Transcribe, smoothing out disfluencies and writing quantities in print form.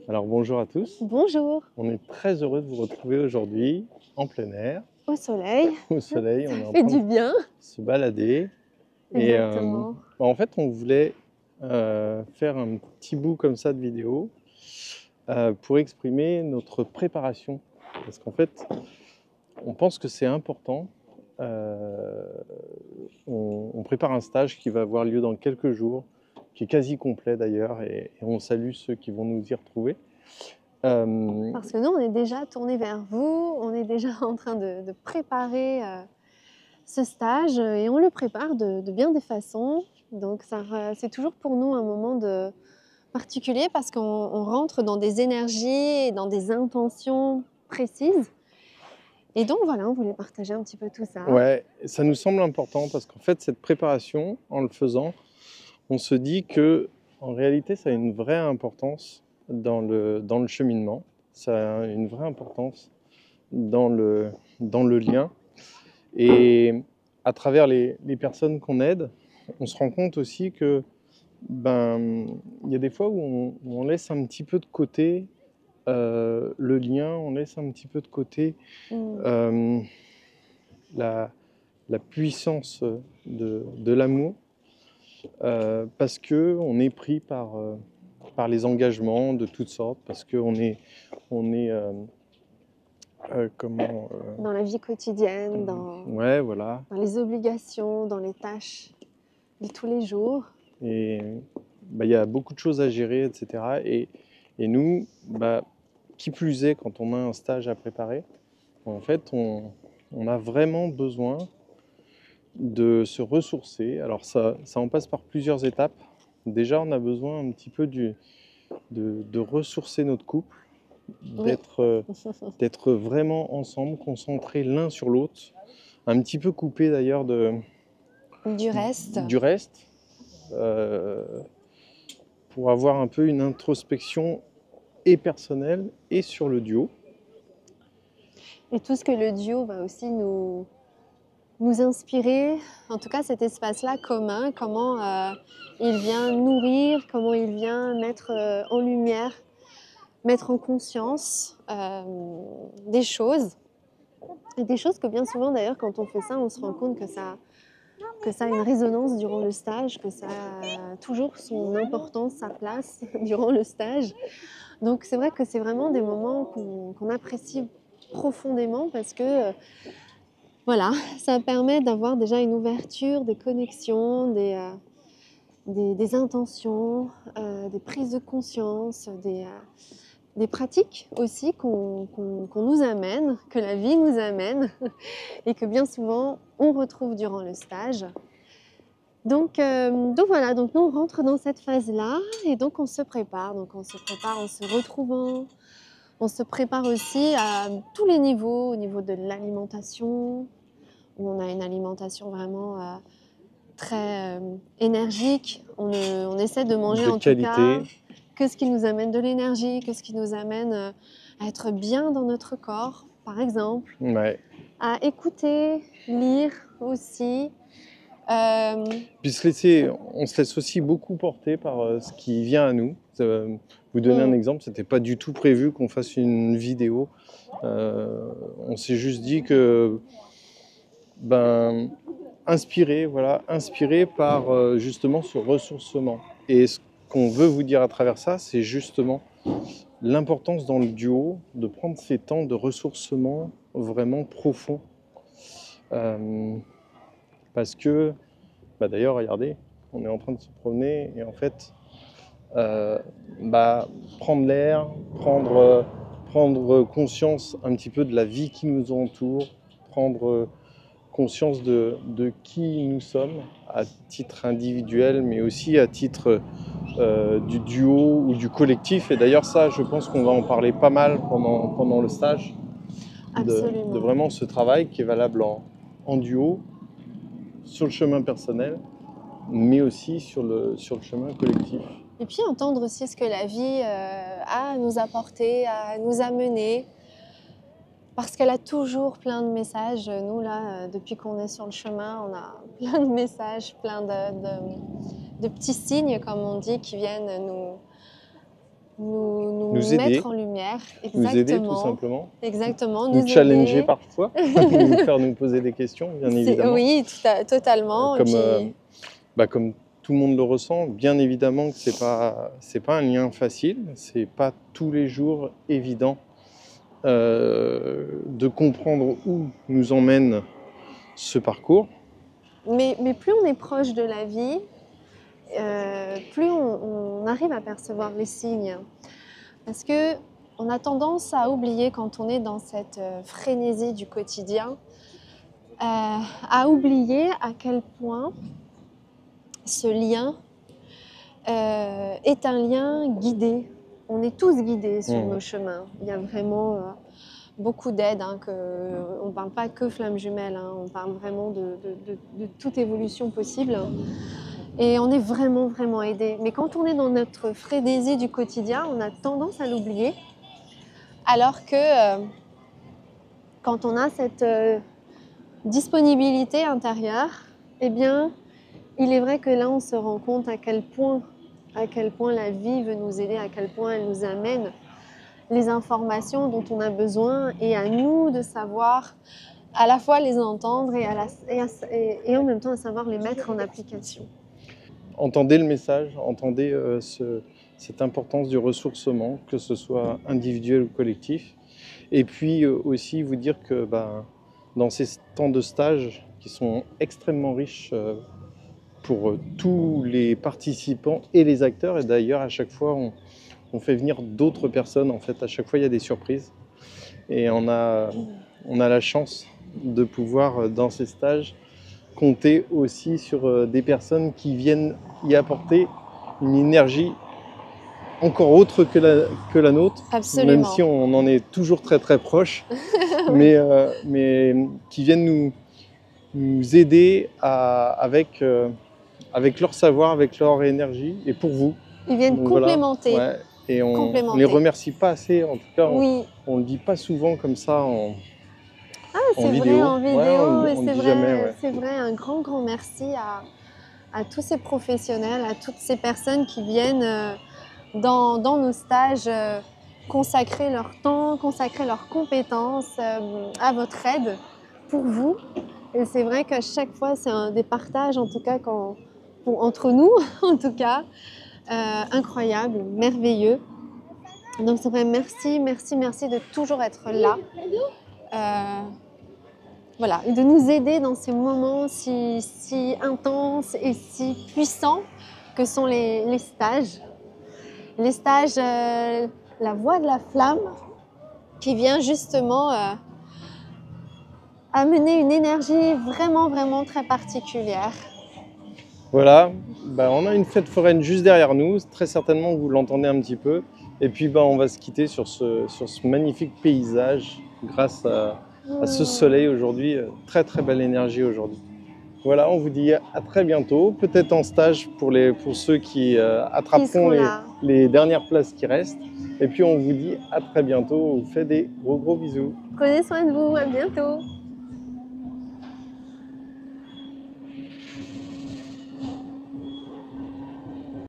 Alors bonjour à tous, Bonjour, on est très heureux de vous retrouver aujourd'hui en plein air, au soleil, au soleil, ça on est en fait train de du bien. se balader et Exactement. en fait on voulait faire un petit bout comme ça de vidéo pour exprimer notre préparation parce qu'en fait on pense que c'est important. Euh, on prépare un stage qui va avoir lieu dans quelques jours, qui est quasi complet d'ailleurs et on salue ceux qui vont nous y retrouver. Parce que nous, on est déjà tourné vers vous, on est déjà en train de préparer ce stage et on le prépare de bien des façons. Donc c'est toujours pour nous un moment particulier parce qu'on rentre dans des énergies et dans des intentions précises. Et donc voilà, on voulait partager un petit peu tout ça. Ouais, ça nous semble important parce qu'en fait, cette préparation, en le faisant, on se dit que en réalité, ça a une vraie importance dans le cheminement. Ça a une vraie importance dans le lien. Et à travers les personnes qu'on aide, on se rend compte aussi que ben, il y a des fois où on laisse un petit peu de côté le lien, on laisse un petit peu de côté Mm. euh, la, la puissance de l'amour parce qu'on est pris par les engagements de toutes sortes, parce on est comment Dans la vie quotidienne, ouais, voilà. dans les obligations, dans les tâches de tous les jours. Et bah, il y a beaucoup de choses à gérer, etc. Et nous, bah, qui plus est, quand on a un stage à préparer, en fait, on a vraiment besoin de se ressourcer. Alors ça en passe par plusieurs étapes. Déjà, on a besoin un petit peu de ressourcer notre couple, Oui, d'être vraiment ensemble, concentrés l'un sur l'autre, un petit peu coupés d'ailleurs du reste. du reste, euh, pour avoir un peu une introspection et personnelle et sur le duo. Et tout ce que le duo va aussi nous inspirer, en tout cas cet espace-là commun, comment il vient nourrir, comment il vient mettre en lumière, mettre en conscience des choses. Et des choses que bien souvent d'ailleurs quand on fait ça, on se rend compte que ça a une résonance durant le stage, que ça a toujours son importance, sa place durant le stage. Donc c'est vrai que c'est vraiment des moments qu'on apprécie profondément parce que voilà, ça permet d'avoir déjà une ouverture, des connexions, des intentions, des prises de conscience, des pratiques aussi qu'on nous amène, que la vie nous amène et que bien souvent on retrouve durant le stage. Donc voilà, donc nous on rentre dans cette phase-là et donc on se prépare. Donc on se prépare en se retrouvant, on se prépare aussi à tous les niveaux, au niveau de l'alimentation, où on a une alimentation vraiment très énergique. On essaie de manger De en tout cas qualité. que ce qui nous amène de l'énergie, que ce qui nous amène à être bien dans notre corps, par exemple, Ouais. à écouter, lire aussi. Euh, Puis on se laisse aussi beaucoup porter par ce qui vient à nous. Vous donner un hmm, exemple, c'était pas du tout prévu qu'on fasse une vidéo. On s'est juste dit que ben, voilà, inspiré par justement ce ressourcement. Et ce qu'on veut vous dire à travers ça, c'est justement l'importance dans le duo de prendre ces temps de ressourcement vraiment profond. Euh, Parce que, bah d'ailleurs, regardez, on est en train de se promener et en fait, euh, bah, prendre l'air, prendre conscience un petit peu de la vie qui nous entoure, prendre conscience de qui nous sommes à titre individuel, mais aussi à titre du duo ou du collectif. Et d'ailleurs, ça, je pense qu'on va en parler pas mal pendant le stage, de absolument. vraiment ce travail qui est valable en duo, sur le chemin personnel, mais aussi sur le chemin collectif. Et puis entendre aussi ce que la vie a à nous apporter, à nous amener, parce qu'elle a toujours plein de messages. Nous, là, depuis qu'on est sur le chemin, on a plein de messages, plein de petits signes, comme on dit, qui viennent Nous aider, mettre en lumière. nous aider tout Exactement. simplement, Exactement. nous Nous challenger aider. parfois, nous faire nous poser des questions, bien évidemment. Oui, totalement. Et puis, Comme tout le monde le ressent, bien évidemment que c'est pas un lien facile, c'est pas tous les jours évident de comprendre où nous emmène ce parcours. mais plus on est proche de la vie, plus on arrive à percevoir les signes. Parce que on a tendance à oublier quand on est dans cette frénésie du quotidien, à oublier à quel point ce lien est un lien guidé. On est tous guidés sur nos chemins. Il y a vraiment beaucoup d'aides. On ne parle pas que flammes jumelles, on parle vraiment de toute évolution possible. Et on est vraiment, vraiment aidé. Mais quand on est dans notre frénésie du quotidien, on a tendance à l'oublier. Alors que quand on a cette disponibilité intérieure, eh bien, il est vrai que là, on se rend compte à quel point la vie veut nous aider, à quel point elle nous amène les informations dont on a besoin, et à nous de savoir à la fois les entendre et en même temps à savoir les mettre en application. Entendez le message, entendez cette importance du ressourcement, que ce soit individuel ou collectif. Et puis aussi vous dire que dans ces temps de stage qui sont extrêmement riches pour tous les participants et les acteurs, et d'ailleurs à chaque fois on fait venir d'autres personnes, en fait à chaque fois il y a des surprises. Et on a la chance de pouvoir dans ces stages compter aussi sur des personnes qui viennent y apporter une énergie encore autre que la nôtre. Absolument. Même si on en est toujours très très proche, Oui. mais qui viennent nous aider avec leur savoir, avec leur énergie, et pour vous. Ils viennent Donc, complémenter. voilà. Ouais. Et on ne les remercie pas assez, en tout cas oui. on ne le dit pas souvent comme ça en vidéo. Vrai, en vidéo, ouais, c'est vrai, un grand, grand merci à tous ces professionnels, à toutes ces personnes qui viennent dans nos stages consacrer leur temps, consacrer leurs compétences à votre aide pour vous. Et c'est vrai qu'à chaque fois, c'est des partages, en tout cas, entre nous, en tout cas, incroyables, merveilleux. Donc c'est vrai, merci, merci, merci de toujours être là. Voilà, et de nous aider dans ces moments si intenses et si puissants que sont les stages. Les stages, la voie de la flamme, qui vient justement amener une énergie vraiment, vraiment très particulière. Voilà, on a une fête foraine juste derrière nous, très certainement vous l'entendez un petit peu. Et puis on va se quitter sur ce magnifique paysage grâce à ce soleil aujourd'hui, très très belle énergie aujourd'hui. Voilà, on vous dit à très bientôt, peut-être en stage pour ceux qui attraperont les dernières places qui restent. Et puis on vous dit à très bientôt, on vous fait des gros bisous. Prenez soin de vous, à bientôt.